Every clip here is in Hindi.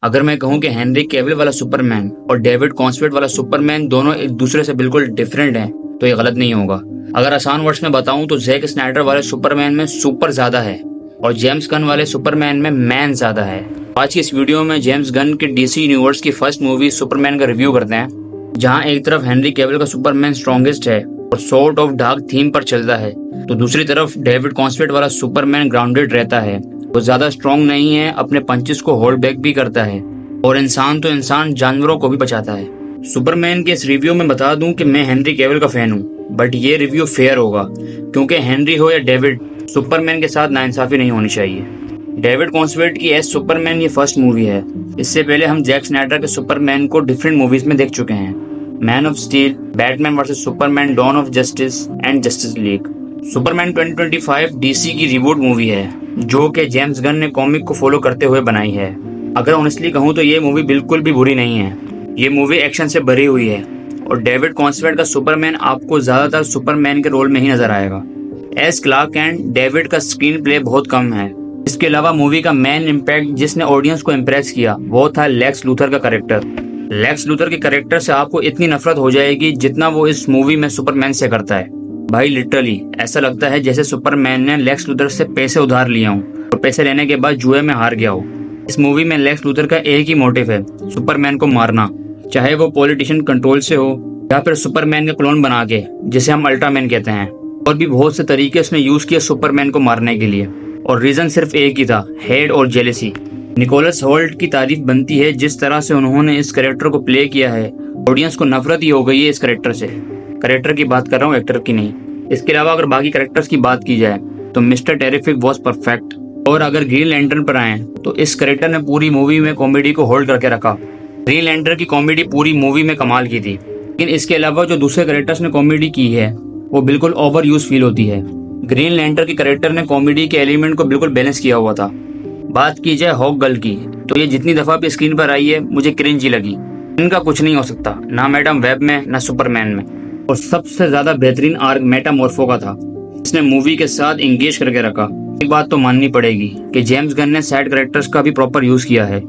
अगर मैं कहूं कि हेनरी कैविल वाला सुपरमैन और डेविड कॉन्सवेट वाला सुपरमैन दोनों एक दूसरे से बिल्कुल डिफरेंट हैं, तो ये गलत नहीं होगा। अगर आसान वर्ड्स में बताऊं तो जैक स्नाइडर वाले सुपरमैन में सुपर ज्यादा है और जेम्स गन वाले सुपरमैन में मैन ज्यादा है। आज की इस वीडियो में जेम्स गन के डीसी यूनिवर्स की फर्स्ट मूवी सुपरमैन का रिव्यू करते हैं, जहां एक तरफ हेनरी कैविल का सुपरमैन स्ट्रॉन्गेस्ट है और सॉर्ट ऑफ डार्क थीम पर चलता है, तो दूसरी तरफ डेविड कॉन्सवेट वाला सुपरमैन ग्राउंडेड रहता है। वो ज्यादा स्ट्रॉन्ग नहीं है, अपने पंचेस को होल्ड बैक भी करता है और इंसान तो इंसान जानवरों को भी बचाता है। सुपरमैन के इस रिव्यू में बता दूं कि मैं हेनरी कैविल का फैन हूं, बट ये रिव्यू फेयर होगा क्योंकि हेनरी हो या डेविड, सुपरमैन के साथ नाइंसाफी नहीं होनी चाहिए। डेविड कॉन्सवेट की एज सुपरमैन ये फर्स्ट मूवी है। इससे पहले हम जैक स्नाइडर के सुपरमैन को डिफरेंट मूवीज में देख चुके हैं, Man of Steel, Batman versus Superman, Dawn of Justice and Justice League. Superman 2025 DC की रिबूट मूवी है जो कि जेम्स गन ने कॉमिक को फॉलो करते हुए बनाई है। अगर ऑनेस्टली कहूँ तो ये मूवी बिल्कुल भी बुरी नहीं है। ये मूवी एक्शन से भरी हुई है और डेविड कॉन्सवेट का सुपरमैन आपको ज्यादातर सुपरमैन के रोल में ही नजर आएगा। एस क्लार्क एंड डेविड का स्क्रीन प्ले बहुत कम है। इसके अलावा मूवी का मेन इम्पैक्ट जिसने ऑडियंस को इम्प्रेस किया वो था लेक्स लूथर का कैरेक्टर। लेक्स लूथर के कैरेक्टर से आपको इतनी नफरत हो जाएगी जितना वो इस मूवी में सुपरमैन से करता है। भाई लिटरली ऐसा लगता है जैसे सुपरमैन ने लेक्स लूथर से पैसे उधार लिया हूँ और पैसे लेने के बाद जुए में हार गया हो। इस मूवी में लेक्स लूथर का एक ही मोटिव है, सुपरमैन को मारना, चाहे वो पॉलिटिशियन कंट्रोल से हो या फिर सुपरमैन का क्लोन बना के, जिसे हम अल्ट्रामैन कहते हैं। और भी बहुत से तरीके उसने यूज किए सुपरमैन को मारने के लिए और रीजन सिर्फ एक ही था, हेड और जेलेसी। निकोलस होल्ट की तारीफ बनती है जिस तरह से उन्होंने इस कैरेक्टर को प्ले किया है। ऑडियंस को नफरत ही हो गई है इस कैरेक्टर से। कैरेक्टर की बात कर रहा हूँ, एक्टर की नहीं। इसके अलावा अगर बाकी कैरेक्टर्स की बात की जाए तो मिस्टर टेरिफिक वॉज परफेक्ट। और अगर ग्रीन लैंटर्न पर आए तो इस कैरेक्टर ने पूरी मूवी में कॉमेडी को होल्ड करके रखा। ग्रीन लैंटर्न की कॉमेडी पूरी मूवी में कमाल की थी, लेकिन इसके अलावा जो दूसरे कैरेक्टर्स ने कॉमेडी की है वो बिल्कुल ओवर यूज फील होती है। ग्रीन लैंटर्न के कैरेक्टर ने कॉमेडी के एलिमेंट को बिल्कुल बैलेंस किया हुआ था। बात की जाए हॉक गर्ल की तो ये जितनी दफा भी स्क्रीन पर आई है मुझे क्रिंज ही लगी। इनका कुछ नहीं हो सकता, ना मैडम वेब में ना सुपरमैन में। और सबसे ज्यादा बेहतरीन आर्क मेटामॉर्फो का था, इसने मूवी के साथ एंगेज करके रखा। एक बात तो माननी पड़ेगी कि जेम्स गन ने साइड कैरेक्टर्स का भी प्रॉपर यूज किया है।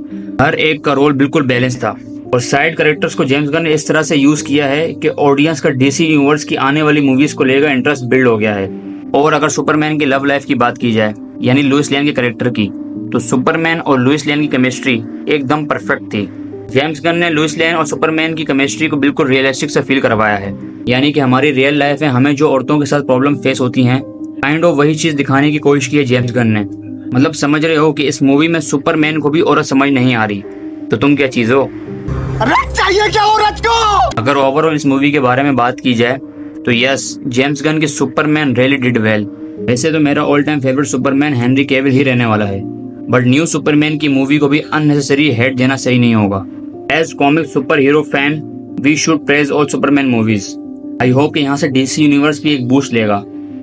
हर एक का रोल बिल्कुल बैलेंस था और साइड कैरेक्टर्स को जेम्स गन ने इस तरह से यूज किया है कि ऑडियंस का डीसी यूनिवर्स की आने वाली मूवीज को लेकर इंटरेस्ट बिल्ड हो गया है। और अगर सुपरमैन की लव लाइफ की बात की जाए, यानी लुइस लेन के कैरेक्टर की, तो सुपरमैन और लुइस लेन की केमिस्ट्री एकदम परफेक्ट थी। जेम्स गन ने लुइस लेन और सुपरमैन की केमिस्ट्री को बिल्कुल रियलिस्टिक से फील करवाया है, यानी कि हमारी रियल लाइफ में हमें जो औरतों के साथ प्रॉब्लम फेस होती हैं, काइंड ऑफ वही चीज दिखाने की कोशिश की है जेम्स गन ने। मतलब समझ रहे हो कि इस मूवी में सुपरमैन को भी औरत समझ नहीं आ रही, तो तुम क्या चीज हो? चाहिए क्या औरत को? अगर ओवरऑल इस मूवी के बारे में बात की जाए तो यस, जेम्स गन की सुपरमैन रियली डिड वेल। वैसे तो मेरा all time favourite Superman Henry Cavill ही रहने वाला है, बट न्यू सुपरमैन की मूवी को भी अननेसेसरी हेट देना सही नहीं होगा। As comic super hero fan we should praise all Superman movies. I hope कि यहाँ से डीसी यूनिवर्स भी एक बूस्ट लेगा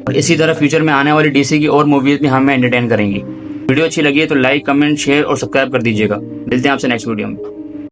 और इसी तरह फ्यूचर में आने वाली डीसी की और मूवीज भी हमें एंटरटेन करेंगी। वीडियो अच्छी लगी है तो लाइक, कमेंट, शेयर और सब्सक्राइब कर दीजिएगा। मिलते हैं आपसे नेक्स्ट वीडियो में।